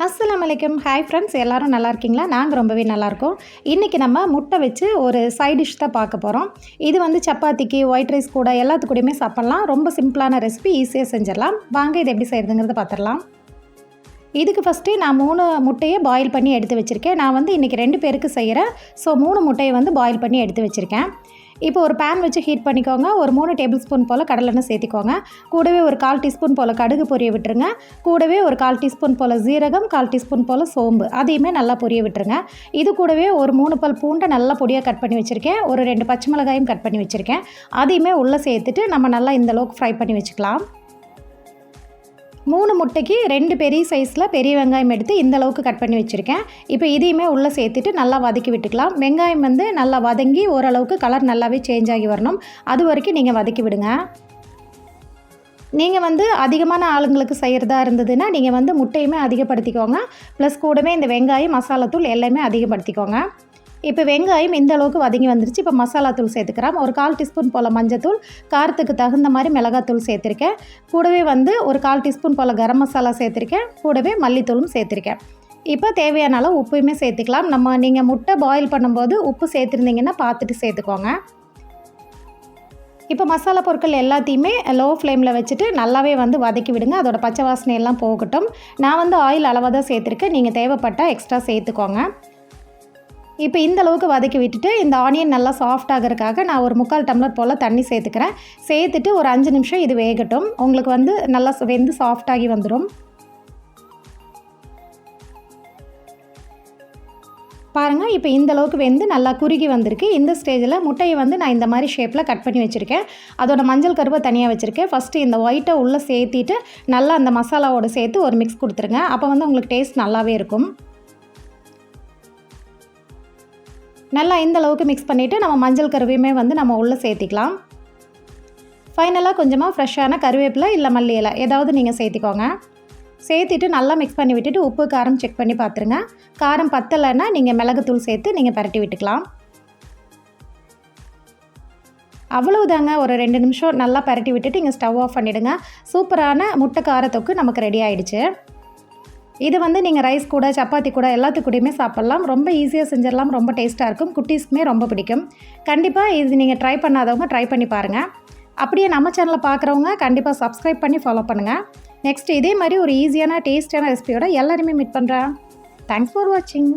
அஸ்ஸலாமு அலைக்கும். Hi friends, எல்லோரும் நல்லா இருக்கீங்களா? நாங்கள் ரொம்பவே நல்லாயிருக்கோம். இன்றைக்கி நம்ம முட்டை வச்சு ஒரு சைட் டிஷ் தான் பார்க்க போகிறோம். இது வந்து சப்பாத்திக்கு, ஒயிட் ரைஸ் கூட எல்லாத்துக்கூடயுமே சாப்பிட்லாம். ரொம்ப சிம்பிளான ரெசிபி, ஈஸியாக செஞ்சிடலாம். வாங்க இதை எப்படி செய்கிறதுங்கிறத பார்த்துடலாம். இதுக்கு ஃபஸ்ட்டு நான் 3 முட்டையை பாயில் பண்ணி எடுத்து வச்சுருக்கேன். நான் வந்து இன்றைக்கி 2 பேருக்கு செய்கிறேன். ஸோ 3 முட்டையை வந்து பாயில் பண்ணி எடுத்து வச்சுருக்கேன். இப்போ ஒரு பேன் வச்சு ஹீட் பண்ணிக்கோங்க. ஒரு 3 டேபிள் ஸ்பூன் போல் கடலெண்ணெய் சேர்த்திக்கோங்க. கூடவே ஒரு 1/4 டீஸ்பூன் போல் கடுகு பொரிய விட்டுருங்க. கூடவே ஒரு 1/4 டீஸ்பூன் போல் ஜீரகம், 1/4 டீஸ்பூன் போல் சோம்பு அதையுமே நல்லா பொரிய விட்டுருங்க. இது கூடவே ஒரு 3 பல் பூண்டை நல்லா பொடியாக கட் பண்ணி வச்சுருக்கேன். ஒரு 2 பச்சை மிளகாயும் கட் பண்ணி வச்சுருக்கேன். அதையுமே உள்ளே சேர்த்துட்டு நம்ம நல்லா இந்தளவுக்கு ஃப்ரை பண்ணி வச்சுக்கலாம். 3 முட்டைக்கு 2 பெரிய சைஸில் பெரிய வெங்காயம் எடுத்து இந்தளவுக்கு கட் பண்ணி வச்சுருக்கேன். இப்போ இதையுமே உள்ளே சேர்த்துட்டு நல்லா வதக்கி விட்டுக்கலாம். வெங்காயம் வந்து நல்லா வதங்கி ஓரளவுக்கு கலர் நல்லாவே சேஞ்ச் ஆகி வரணும். அது வரைக்கும் நீங்கள் வதக்கி விடுங்க. நீங்கள் வந்து அதிகமான ஆளுங்களுக்கு செய்கிறதா இருந்ததுன்னா நீங்கள் வந்து முட்டையுமே அதிகப்படுத்திக்கோங்க. ப்ளஸ் கூடவே இந்த வெங்காயம், மசாலாத்தூள் எல்லாமே அதிகப்படுத்திக்கோங்க. இப்போ வெங்காயம் இந்த அளவுக்கு வதங்கி வந்துருச்சு. இப்போ மசாலா தூள் சேர்த்துக்கிறோம். ஒரு 1/4 டீஸ்பூன் போல் மஞ்சத்தூள், காரத்துக்கு தகுந்த மாதிரி மிளகாத்தூள் சேர்த்துருக்கேன். கூடவே வந்து ஒரு 1/4 டீஸ்பூன் போல் கரம் மசாலா சேர்த்துருக்கேன். கூடவே மல்லித்தூளும் சேர்த்துருக்கேன். இப்போ தேவையான அளவு உப்பையுமே சேர்த்துக்கலாம். நீங்கள் முட்டை பாயில் பண்ணும்போது உப்பு சேர்த்துருந்தீங்கன்னா பார்த்துட்டு சேர்த்துக்கோங்க. இப்போ மசாலா பொருட்கள் எல்லாத்தையுமே லோ ஃப்ளேமில் வச்சுட்டு நல்லாவே வந்து வதக்கி விடுங்க. அதோட பச்சை வாசனை எல்லாம் போகட்டும். நான் வந்து ஆயில் அளவாக தான் சேர்த்துருக்கேன். நீங்கள் தேவைப்பட்டால் எக்ஸ்ட்ரா சேர்த்துக்கோங்க. இப்போ இந்த அளவுக்கு வதக்கி விட்டுட்டு இந்த ஆனியன் நல்லா சாஃப்ட் ஆகிறதுக்காக நான் ஒரு 3/4 டம்ளர் போல் தண்ணி சேர்த்துக்கிறேன். சேர்த்துட்டு ஒரு 5 நிமிஷம் இது வேகட்டும். உங்களுக்கு வந்து நல்லா வெந்து சாஃப்டாகி வந்துடும். பாருங்கள், இப்போ இந்த அளவுக்கு வெந்து நல்லா குறுகி வந்திருக்கு. இந்த ஸ்டேஜில் முட்டையை வந்து நான் இந்த மாதிரி ஷேப்பில் கட் பண்ணி வச்சுருக்கேன். அதோட மஞ்சள் கருவை தனியாக வச்சுருக்கேன். ஃபஸ்ட்டு இந்த ஒயிட்டை உள்ளே சேர்த்திட்டு நல்லா அந்த மசாலாவோடு சேர்த்து ஒரு மிக்ஸ் கொடுத்துருங்க. அப்போ வந்து உங்களுக்கு டேஸ்ட் நல்லாவே இருக்கும். நல்லா இந்த அளவுக்கு மிக்ஸ் பண்ணிவிட்டு நம்ம மஞ்சள் கருவையுமே வந்து நம்ம உள்ளே சேர்த்திக்கலாம். ஃபைனலாக கொஞ்சமாக ஃப்ரெஷ்ஷான கருவேப்பிலை இல்லை மல்லி இலை ஏதாவது நீங்கள் சேர்த்திக்கோங்க. சேர்த்துட்டு நல்லா மிக்ஸ் பண்ணி விட்டுட்டு உப்பு காரம் செக் பண்ணி பார்த்துருங்க. காரம் பத்தலைன்னா நீங்கள் மிளகுத்தூள் சேர்த்து நீங்கள் பரட்டி விட்டுக்கலாம். அவ்வளவுதாங்க. ஒரு 2 நிமிஷம் நல்லா பரட்டி விட்டுட்டு இங்கே ஸ்டவ் ஆஃப் பண்ணிவிடுங்க. சூப்பரான முட்டை காரத்தொக்கு நமக்கு ரெடி ஆகிடுச்சு. இது வந்து நீங்கள் ரைஸ் கூட, சப்பாத்தி கூட எல்லாத்துக்கூடையுமே சாப்பிட்லாம். ரொம்ப ஈஸியாக செஞ்சிடலாம். ரொம்ப டேஸ்ட்டாக இருக்கும். குட்டீஸ்க்குமே ரொம்ப பிடிக்கும். கண்டிப்பாக இது நீங்கள் ட்ரை பண்ணாதவங்க ட்ரை பண்ணி பாருங்கள். அப்படியே நம்ம சேனலை பார்க்குறவங்க கண்டிப்பாக சப்ஸ்கிரைப் பண்ணி ஃபாலோ பண்ணுங்கள். நெக்ஸ்ட் இதே மாதிரி ஒரு ஈஸியான டேஸ்டான ரெசிபியோட எல்லாருமே மீட் பண்ணுறேன். தேங்க்ஸ் ஃபார் வாட்சிங்.